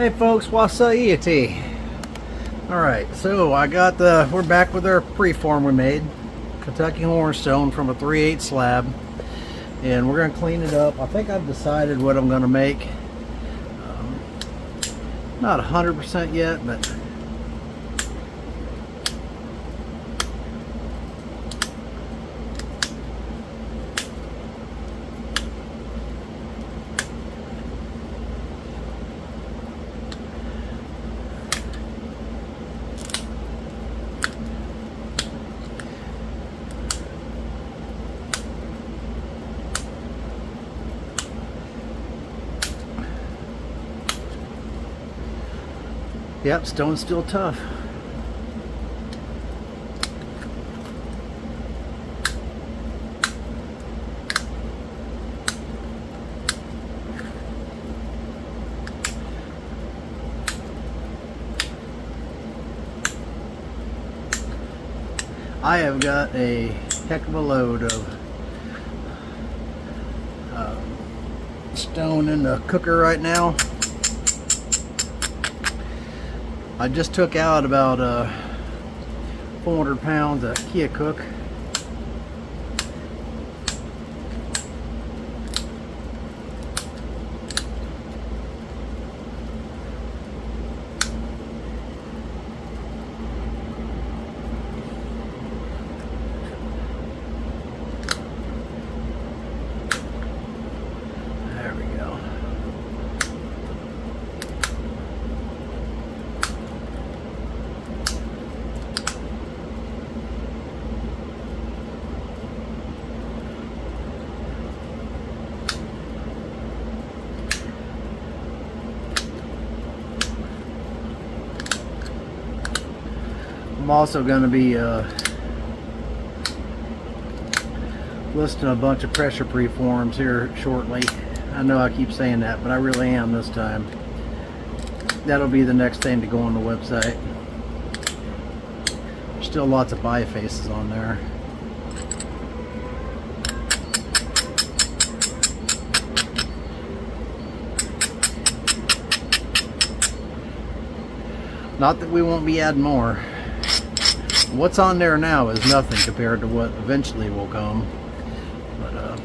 Hey folks, what's up, ET? Alright, so we're back with our preform we made. Kentucky hornstone from a 3/8 slab. And we're going to clean it up. I think I've decided what I'm going to make. Not 100% yet, but yep, stone's still tough. I have got a heck of a load of stone in the cooker right now. I just took out about 400 pounds of Kia cook. There we go. I'm also going to be listing a bunch of pressure preforms here shortly. I know I keep saying that, but I really am this time. That'll be the next thing to go on the website. There's still lots of bifaces on there. Not that we won't be adding more. What's on there now is nothing compared to what eventually will come. But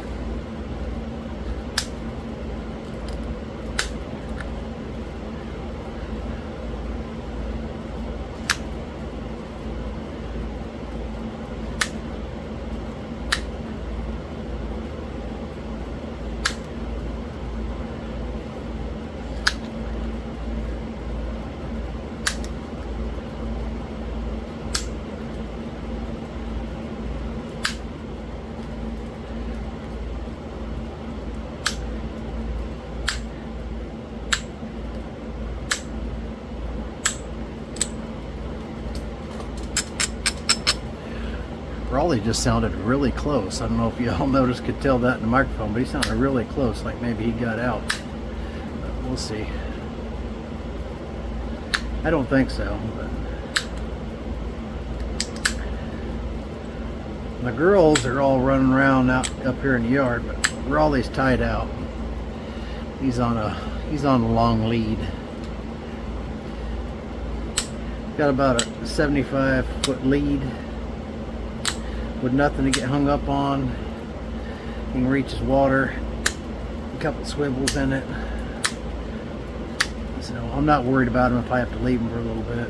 Raleigh just sounded really close. I don't know if you all noticed, could tell that in the microphone, but he sounded really close, like maybe he got out. But we'll see. I don't think so. But the girls are all running around out up here in the yard, but Raleigh's tied out. He's on a long lead. Got about a 75-foot lead with nothing to get hung up on. He can reach his water, a couple swivels in it. So I'm not worried about him if I have to leave him for a little bit.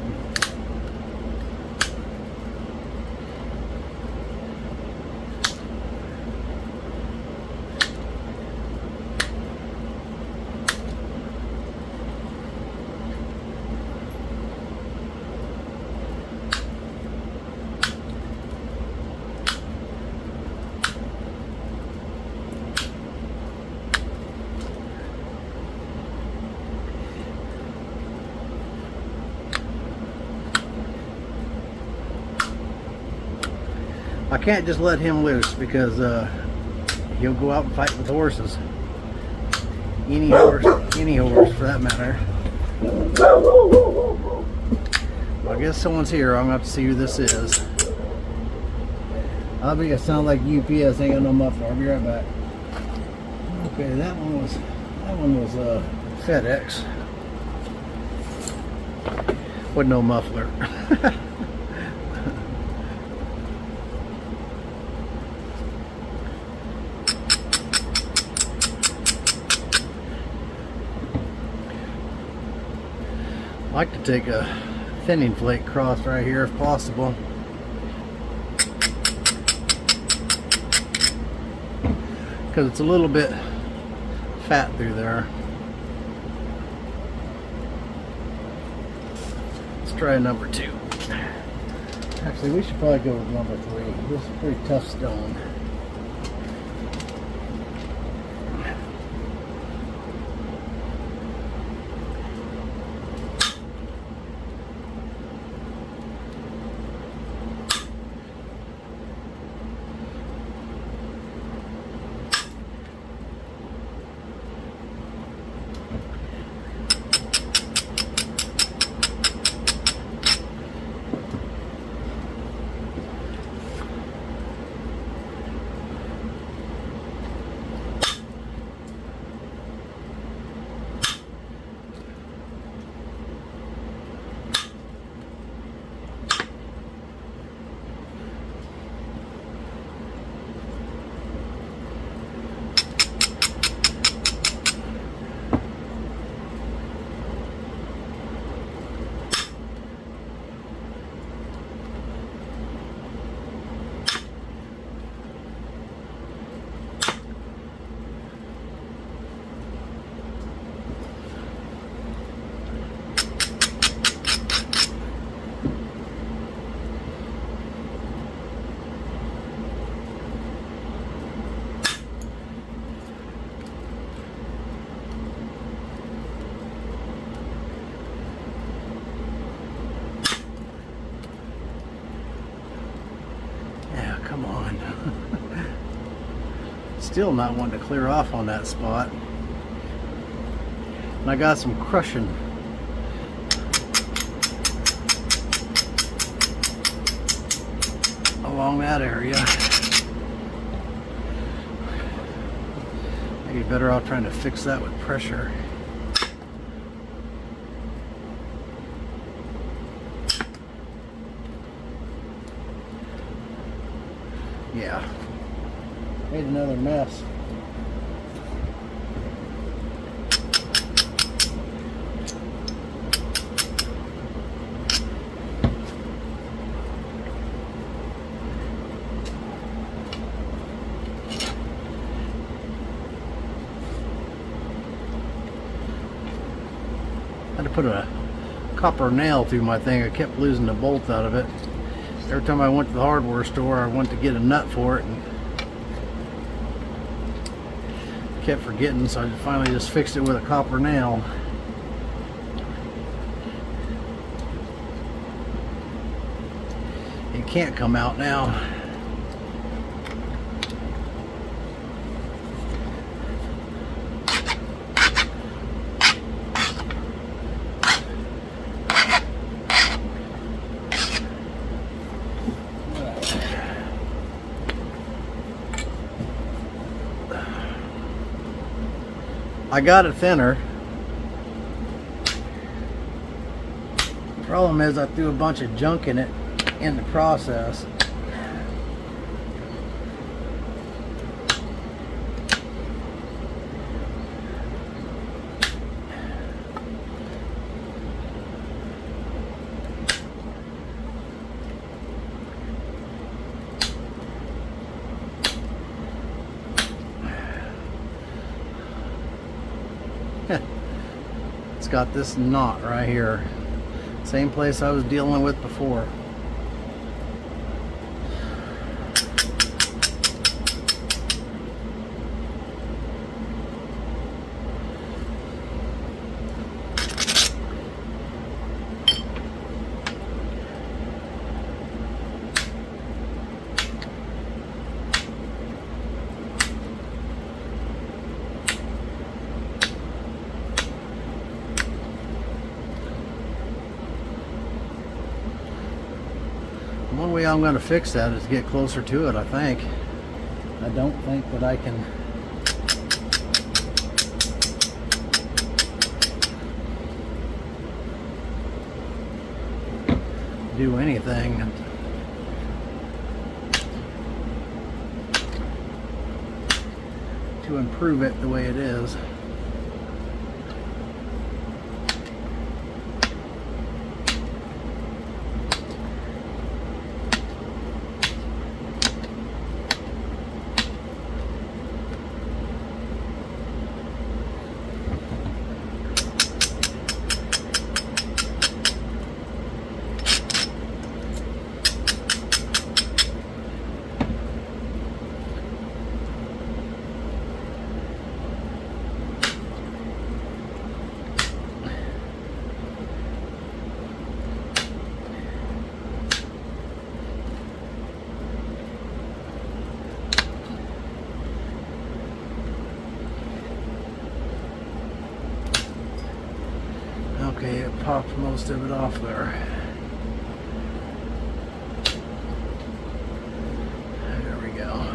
I can't just let him loose because he'll go out and fight with horses. Any horse for that matter. Well, I guess someone's here. I'm going to have to see who this is. I think it sounds like UPS. Ain't got no muffler. I'll be right back. Okay, that one was FedEx. with no muffler. I like to take a thinning flake across right here if possible. Because it's a little bit fat through there. Let's try number 2. Actually, we should probably go with number 3. This is a pretty tough stone. Come on. Still not wanting to clear off on that spot. And I got some crushing. Along that area. Maybe better off trying to fix that with pressure. Yeah, made another mess. I had to put a copper nail through my thing. I kept losing the bolt out of it. Every time I went to the hardware store, I went to get a nut for it and kept forgetting, so I finally just fixed it with a copper nail. It can't come out now. I got it thinner. Problem is I threw a bunch of junk in it in the process. It's got this knot right here. Same place I was dealing with before. One way I'm going to fix that is get closer to it, I think. I don't think that I can. do anything. To improve it the way it is. Okay, it popped most of it off there. There we go.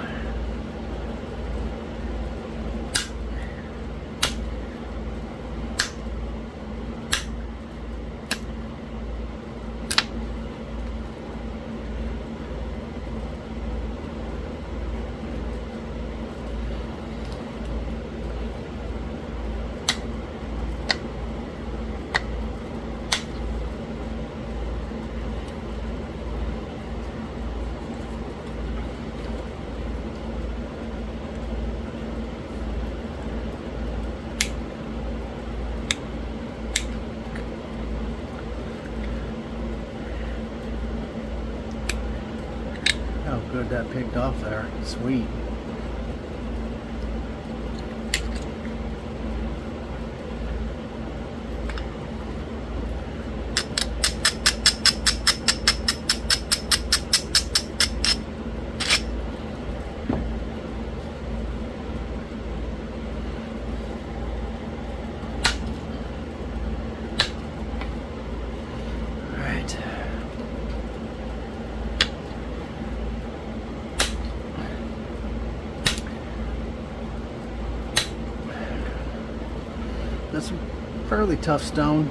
Oh, good, that picked off there. Sweet. All right. That's a fairly tough stone.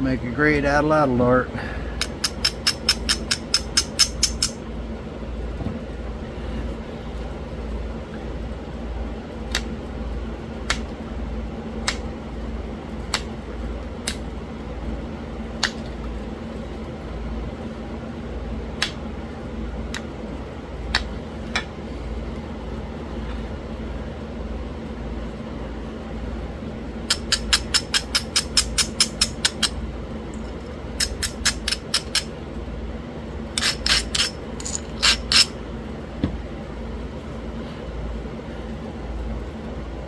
Make a great Adelaide.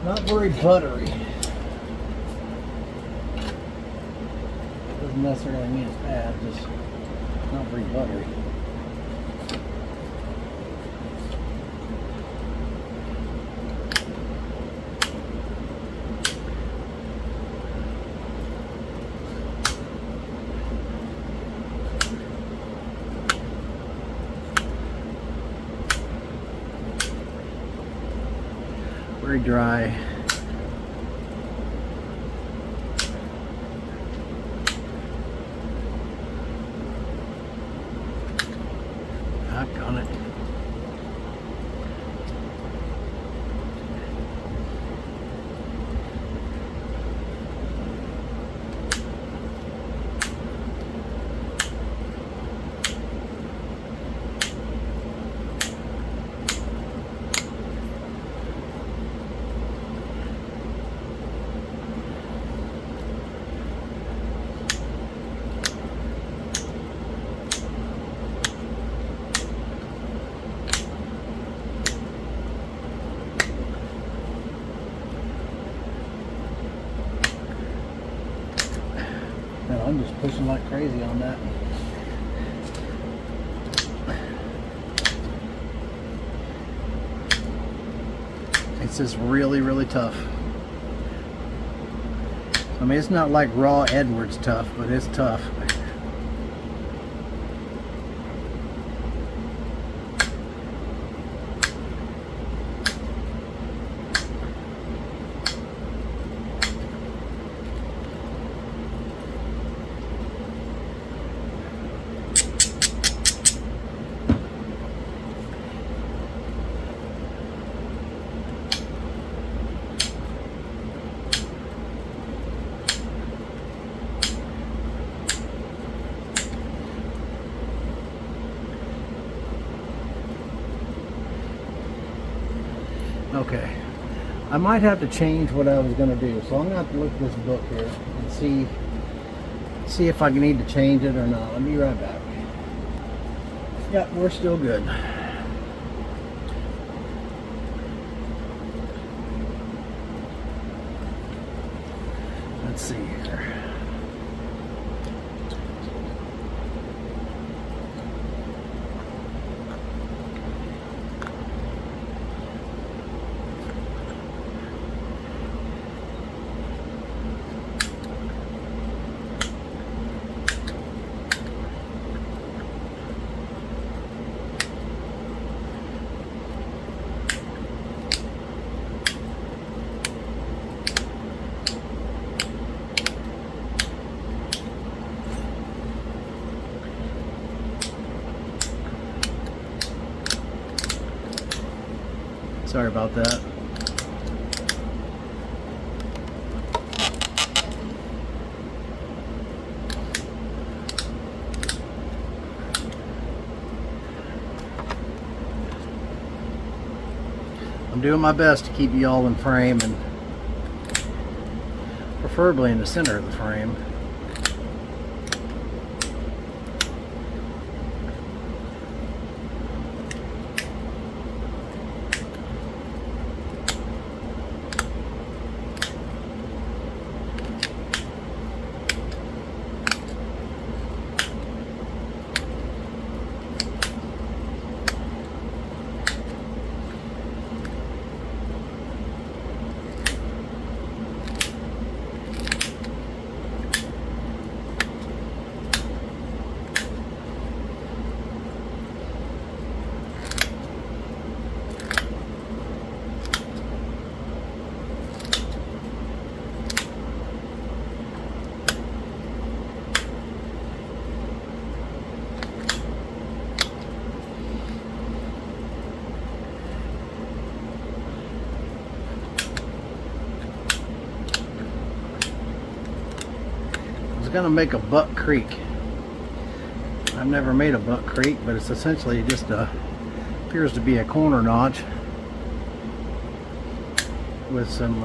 Not very buttery. Doesn't necessarily mean it's bad, just not very buttery. We're very dry. I've got it. I'm just pushing like crazy on that. It's just really tough. I mean, it's not like raw Edwards tough, but it's tough. Okay, I might have to change what I was going to do, so I'm going to have to look at this book here and see if I need to change it or not. Let me be right back. Yep, we're still good. Let's see here. Sorry about that. I'm doing my best to keep you all in frame, and preferably in the center of the frame. Going to make a butt creek. I've never made a butt creek, but it's essentially just appears to be a corner notch with some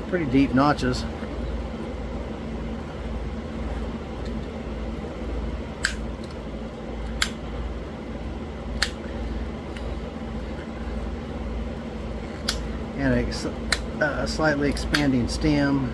pretty deep notches. And a slightly expanding stem.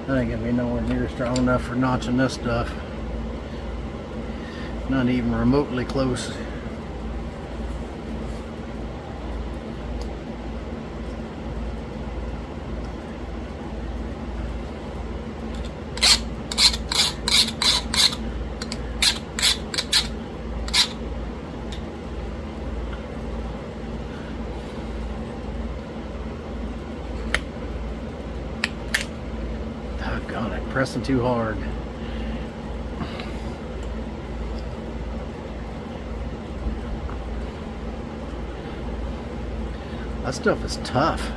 That ain't gonna be nowhere near strong enough for notching this stuff. Not even remotely close. Doggone it, pressing too hard. That stuff is tough.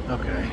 Okay.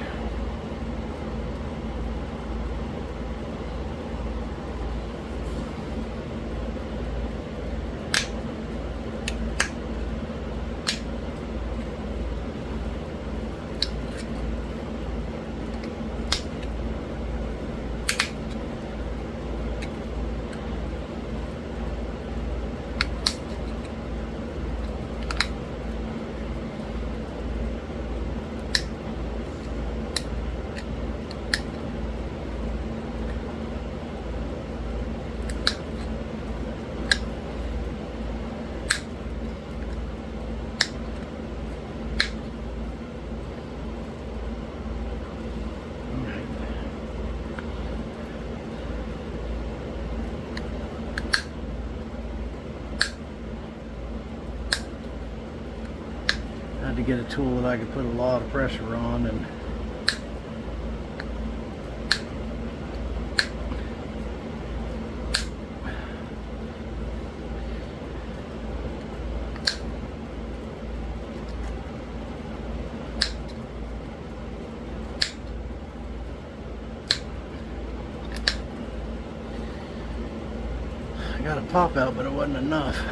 To get a tool that I could put a lot of pressure on, and I got a pop out, but it wasn't enough.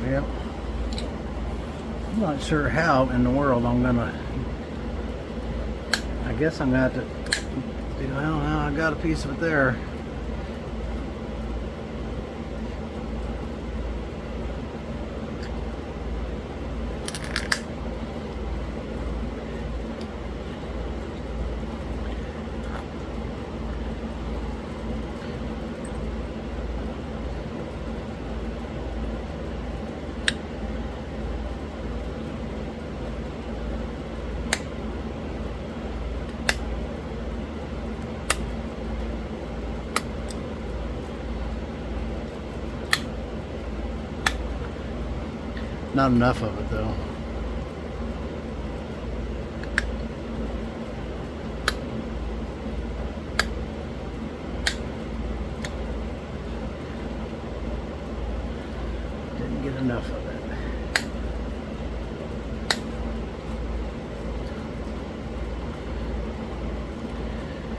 Yep. I'm not sure how in the world I'm gonna. I guess I'm gonna have to. Well, I got a piece of it there. Not enough of it though. Didn't get enough of it.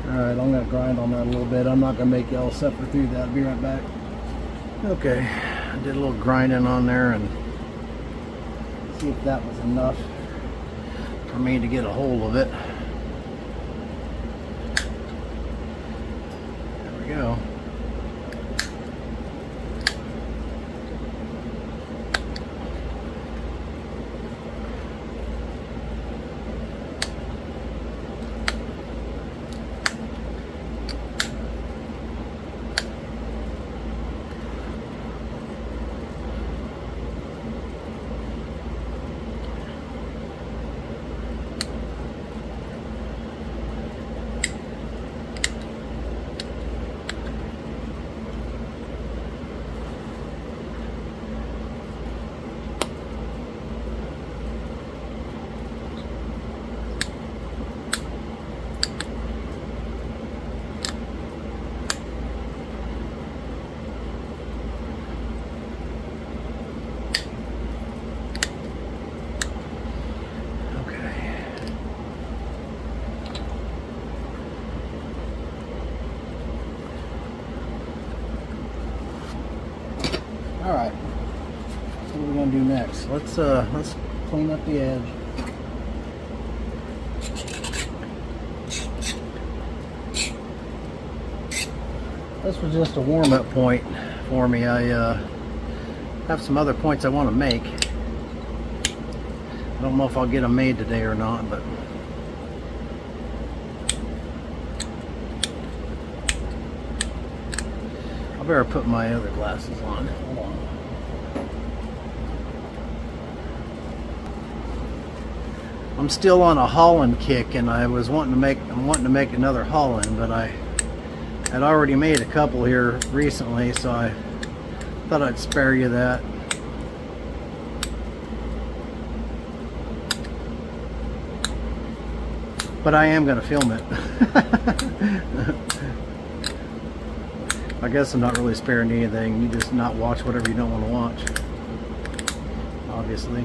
Alright, I'm going to grind on that a little bit. I'm not going to make y'all suffer through that. I'll be right back. Okay, I did a little grinding on there and see if that was enough for me to get a hold of it. There we go. All right. So what are we gonna do next? Let's clean up the edge. This was just a warm-up point for me. I have some other points I want to make. I don't know if I'll get them made today or not, but I better put my other glasses on. Hold on. I'm still on a Holland kick, and I'm wanting to make another Holland, but I had already made a couple here recently, so I thought I'd spare you that. But I am going to film it. I guess I'm not really sparing anything. You just not watch whatever you don't want to watch, obviously.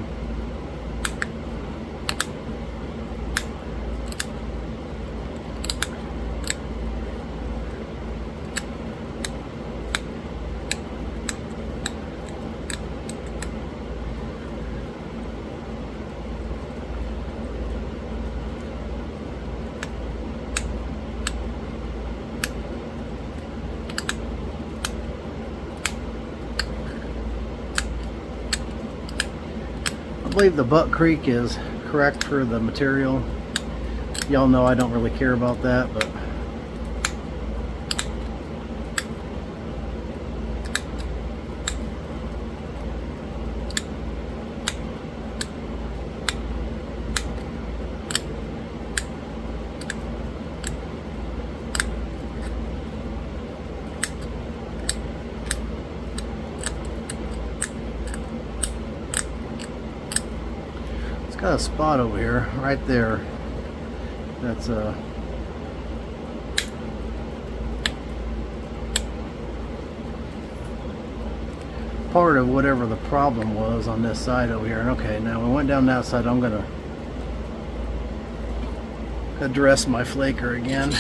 I believe the Buck Creek is correct for the material. Y'all know I don't really care about that, but got a spot over here, right there. That's part of whatever the problem was on this side over here. And okay, now we went down that side. I'm gonna address my flaker again.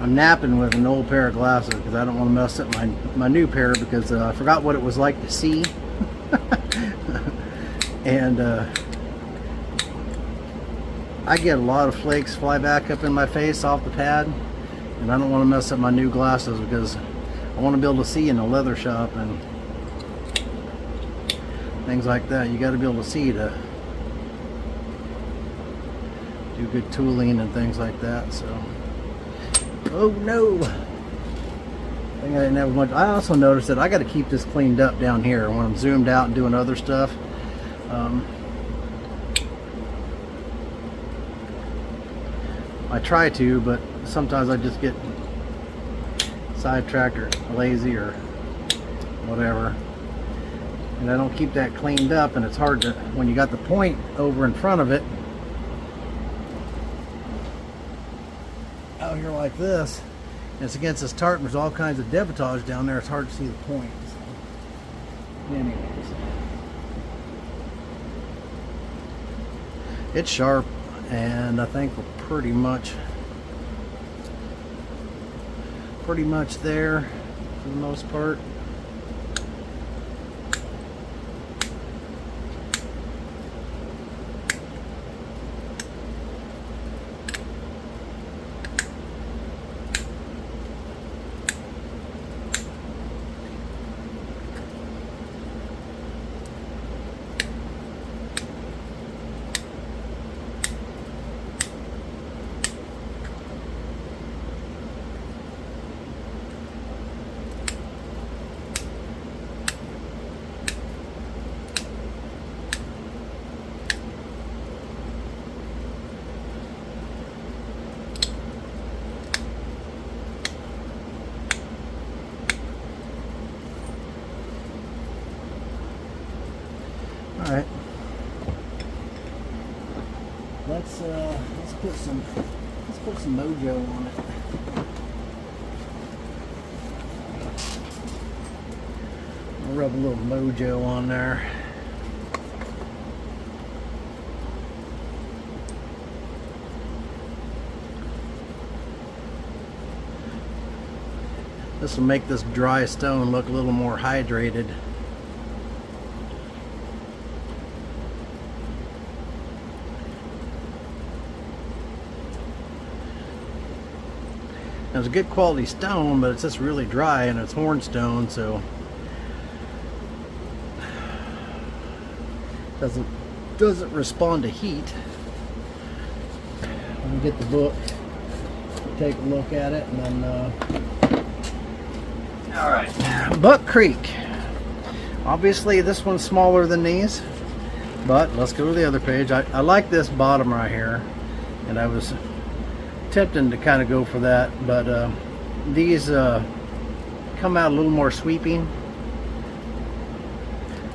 I'm napping with an old pair of glasses because I don't want to mess up my new pair, because I forgot what it was like to see. And I get a lot of flakes fly back up in my face off the pad, and I don't want to mess up my new glasses because I want to be able to see in a leather shop and things like that. You got to be able to see to do good tooling and things like that. So, oh no! I think I didn't have much. I also noticed that I got to keep this cleaned up down here when I'm zoomed out and doing other stuff. I try to, but sometimes I just get sidetracked or lazy or whatever, and I don't keep that cleaned up, and it's hard to, when you got the point over in front of it out here like this, and it's against this tarp, and there's all kinds of debitage down there, it's hard to see the point. So, anyways, it's sharp, and I think we're pretty much pretty much there for the most part. All right, let's put some mojo on it. I'll rub a little mojo on there. This will make this dry stone look a little more hydrated. Now, it's a good quality stone, but it's just really dry, and it's hornstone, so doesn't respond to heat. Let me get the book, take a look at it, and then all right, Buck Creek. Obviously, this one's smaller than these, but let's go to the other page. I like this bottom right here, and I was tempting to kind of go for that, but these come out a little more sweeping,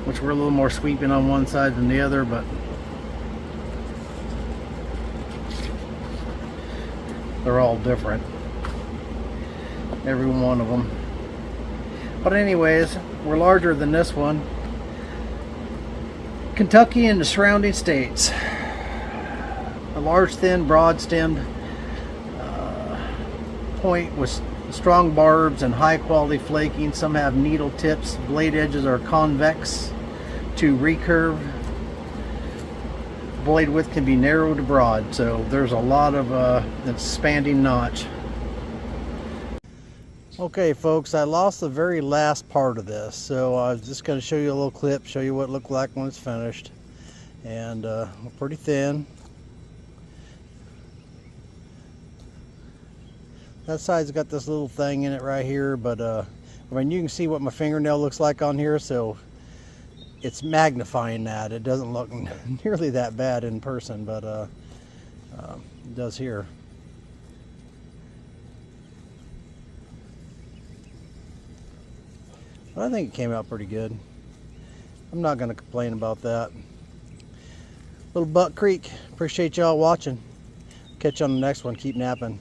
which were a little more sweeping on one side than the other, but they're all different, every one of them. But anyways, we're larger than this one. Kentucky and the surrounding states. A large, thin, broad-stemmed point with strong barbs and high quality flaking. Some have needle tips. Blade edges are convex to recurve. Blade width can be narrow to broad, so there's a lot of expanding notch. Okay folks, I lost the very last part of this, so I was just going to show you a little clip, show you what it looked like when it's finished. And pretty thin. That side's got this little thing in it right here, but I mean, you can see what my fingernail looks like on here, so it's magnifying that. It doesn't look nearly that bad in person, but it does here. But I think it came out pretty good. I'm not going to complain about that. Little Buck Creek. Appreciate y'all watching. Catch you on the next one. Keep napping.